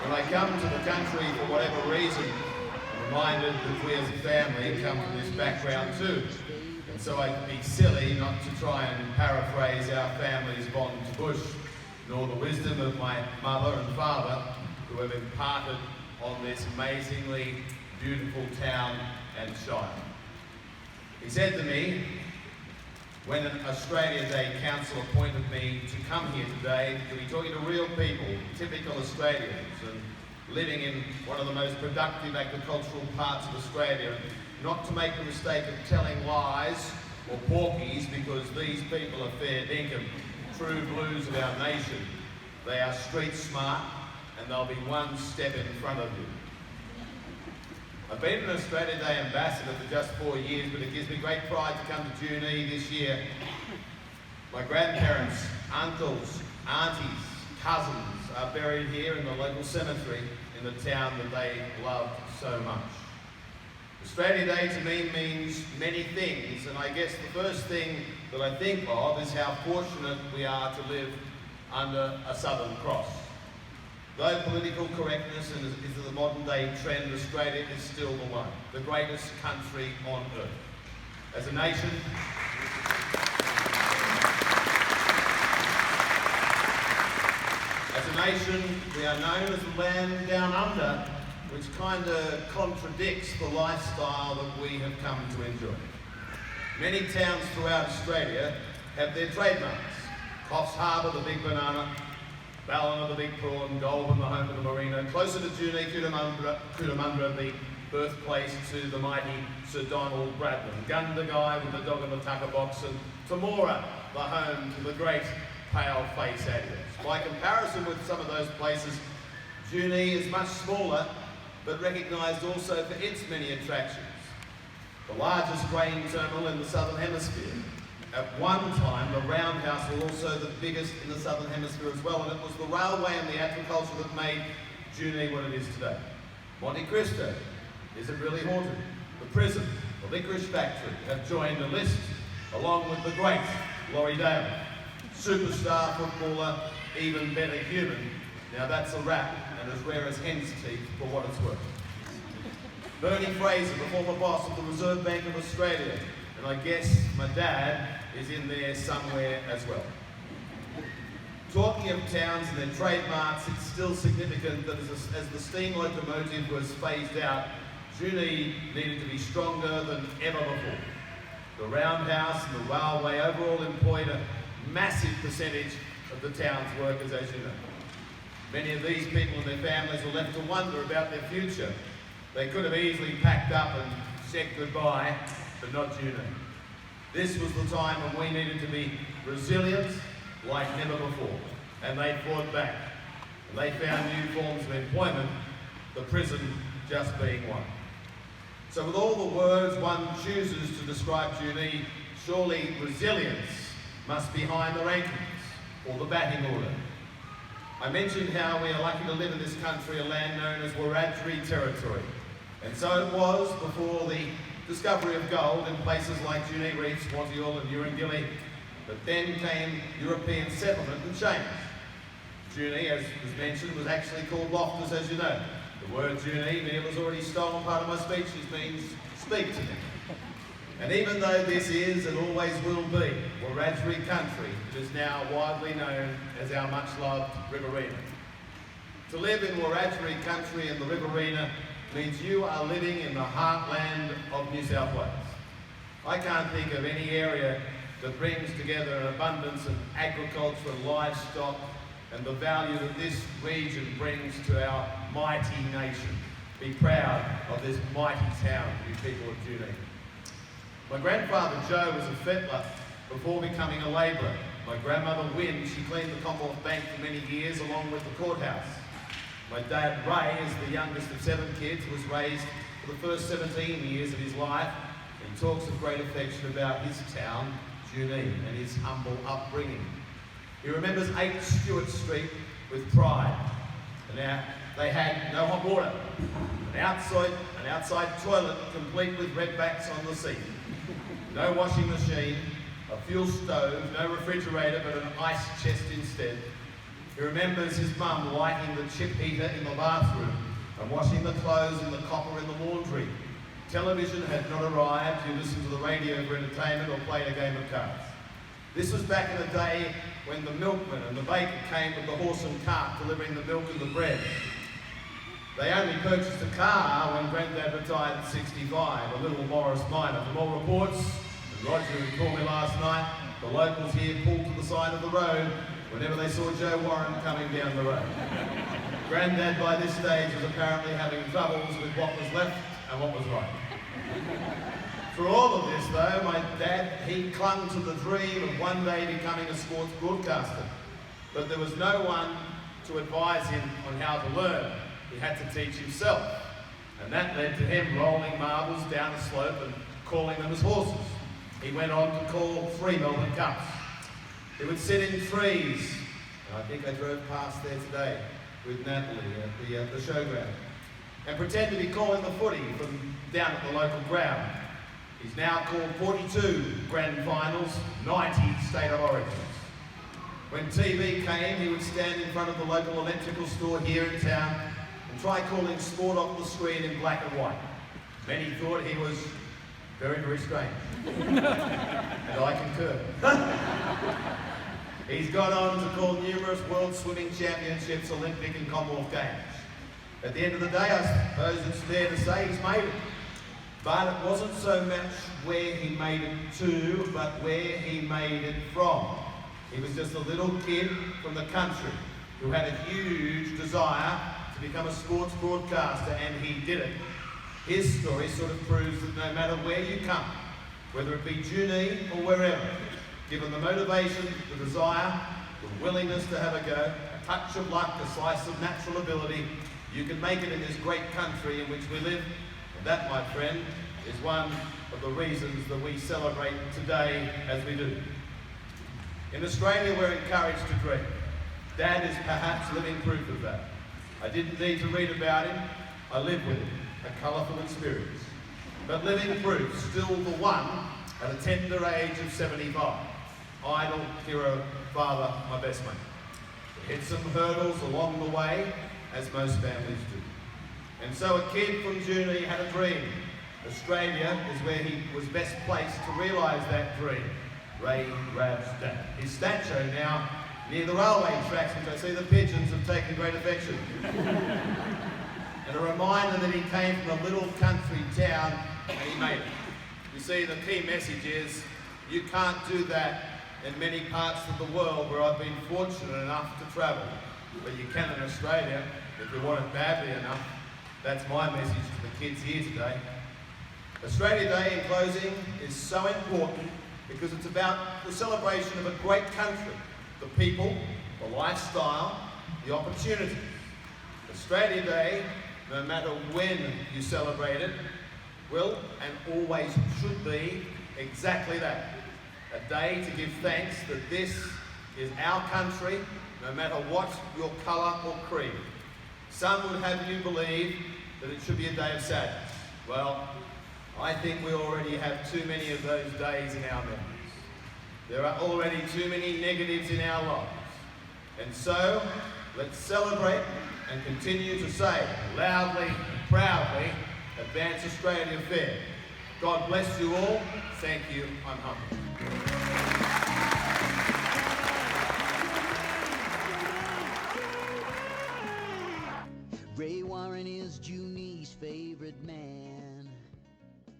When I come to the country for whatever reason, I'm reminded that we as a family come from this background too. And so I'd be silly not to try and paraphrase our family's bond to bush, nor the wisdom of my mother and father who have imparted on this amazingly beautiful town and shire. He said to me, when an Australia Day Council appointed me to come here today to be talking to real people, typical Australians, and living in one of the most productive agricultural parts of Australia, not to make the mistake of telling lies or porkies, because these people are fair dinkum, true blues of our nation. They are street smart and they'll be one step in front of you. I've been an Australia Day ambassador for just 4 years, but it gives me great pride to come to Junee this year. My grandparents, uncles, aunties, cousins are buried here in the local cemetery in the town that they loved so much. Australia Day to me means many things, and I guess the first thing that I think of is how fortunate we are to live under a Southern Cross. Though political correctness is the modern day trend, Australia is still the one, the greatest country on earth. As a nation, we are known as the land down under, which kind of contradicts the lifestyle that we have come to enjoy. Many towns throughout Australia have their trademarks. Coffs Harbour, the big banana; Ballina, the big prawn; Goulburn, the home of the merino; closer to Junee, Cootamundra, the birthplace to the mighty Sir Donald Bradman; Gundagai with the dog in the tucker box; and Temora, the home to the great pale-face Adios. By comparison with some of those places, Junee is much smaller, but recognised also for its many attractions. The largest grain terminal in the Southern Hemisphere. At one time, the roundhouse was also the biggest in the Southern Hemisphere as well, and it was the railway and the agriculture that made Junee what it is today. Monte Cristo, is it really haunted? The prison, the licorice factory have joined the list, along with the great Laurie Dale. Superstar footballer, even better human. Now that's a wrap, and as rare as hen's teeth for what it's worth. Bernie Fraser, the former boss of the Reserve Bank of Australia, and I guess my dad is in there somewhere as well. Talking of towns and their trademarks, it's still significant that as the steam locomotive was phased out, Junee needed to be stronger than ever before. The roundhouse and the railway overall employed a massive percentage of the town's workers, as you know. Many of these people and their families were left to wonder about their future. They could have easily packed up and said goodbye, but not Junee. This was the time when we needed to be resilient like never before, and they fought back. And they found new forms of employment, the prison just being one. So with all the words one chooses to describe Junee, surely resilience must be high in the rankings, or the batting order. I mentioned how we are lucky to live in this country, a land known as Wiradjuri territory. And so it was before the discovery of gold in places like Junee Reef, Swanseal and Urungilly. But then came European settlement and change. Junee, as was mentioned, was actually called Loftus, as you know. The word Junee, Neil has already stolen part of my speech, it means speak to me. And even though this is and always will be Wiradjuri country, it is now widely known as our much-loved Riverina. To live in Wiradjuri country in the Riverina means you are living in the heartland of New South Wales. I can't think of any area that brings together an abundance of agriculture and livestock and the value that this region brings to our mighty nation. Be proud of this mighty town, you people of Junee. My grandfather Joe was a fettler before becoming a labourer. My grandmother Wynne, she cleaned the Commonwealth Bank for many years along with the courthouse. My dad Ray is the youngest of 7 kids, was raised for the first 17 years of his life. And he talks with great affection about his town, Junee, and his humble upbringing. He remembers 8 Stewart Street with pride. And now they had no hot water, an outside toilet complete with redbacks on the seat, no washing machine, a fuel stove, no refrigerator but an ice chest instead. He remembers his mum lighting the chip heater in the bathroom and washing the clothes in the copper in the laundry. Television had not arrived. You listened to the radio for entertainment or played a game of cards. This was back in the day when the milkman and the baker came with the horse and cart delivering the milk and the bread. They only purchased a car when Grandad retired at 65, a little Morris minor. From all reports, and Roger who called me last night, the locals here pulled to the side of the road whenever they saw Joe Warren coming down the road. Grandad by this stage was apparently having troubles with what was left and what was right. For all of this though, my dad, he clung to the dream of one day becoming a sports broadcaster. But there was no one to advise him on how to learn. He had to teach himself. And that led to him rolling marbles down a slope and calling them as horses. He went on to call 3 Melbourne Cups. He would sit in trees, and I think I drove past there today with Natalie at the showground, and pretend to be calling the footy from down at the local ground. He's now called 42 grand finals, 90 state of origins. When TV came, he would stand in front of the local electrical store here in town and try calling sport off the screen in black and white. Many thought he was very, very strange. And I concur. He's gone on to call numerous World Swimming Championships, Olympic and Commonwealth Games. At the end of the day, I suppose it's fair to say he's made it. But it wasn't so much where he made it to, but where he made it from. He was just a little kid from the country who had a huge desire to become a sports broadcaster, and he did it. His story sort of proves that no matter where you come, whether it be Junee or wherever, given the motivation, the desire, the willingness to have a go, a touch of luck, a slice of natural ability, you can make it in this great country in which we live. And that, my friend, is one of the reasons that we celebrate today as we do. In Australia, we're encouraged to dream. Dad is perhaps living proof of that. I didn't need to read about him, I lived with him, a colourful experience. But living proof, still the one at a tender age of 75. Idol, hero, father, my best mate. He hit some hurdles along the way, as most families do. And so a kid from Junee had a dream. Australia is where he was best placed to realise that dream. Ray Rab's dad. His statue now near the railway tracks, which I see the pigeons have taken great affection. And a reminder that he came from a little country town and he made it. You see, the key message is you can't do that in many parts of the world where I've been fortunate enough to travel. But you can in Australia if you want it badly enough. That's my message to the kids here today. Australia Day, in closing, is so important because it's about the celebration of a great country, the people, the lifestyle, the opportunities. Australia Day, no matter when you celebrate it, will and always should be exactly that. A day to give thanks that this is our country, no matter what your colour or creed. Some would have you believe that it should be a day of sadness. Well, I think we already have too many of those days in our memories. There are already too many negatives in our lives. And so, let's celebrate and continue to say loudly and proudly, Advance Australia Fair. God bless you all. Thank you. I'm humbled. Ray Warren is Junee's favorite man.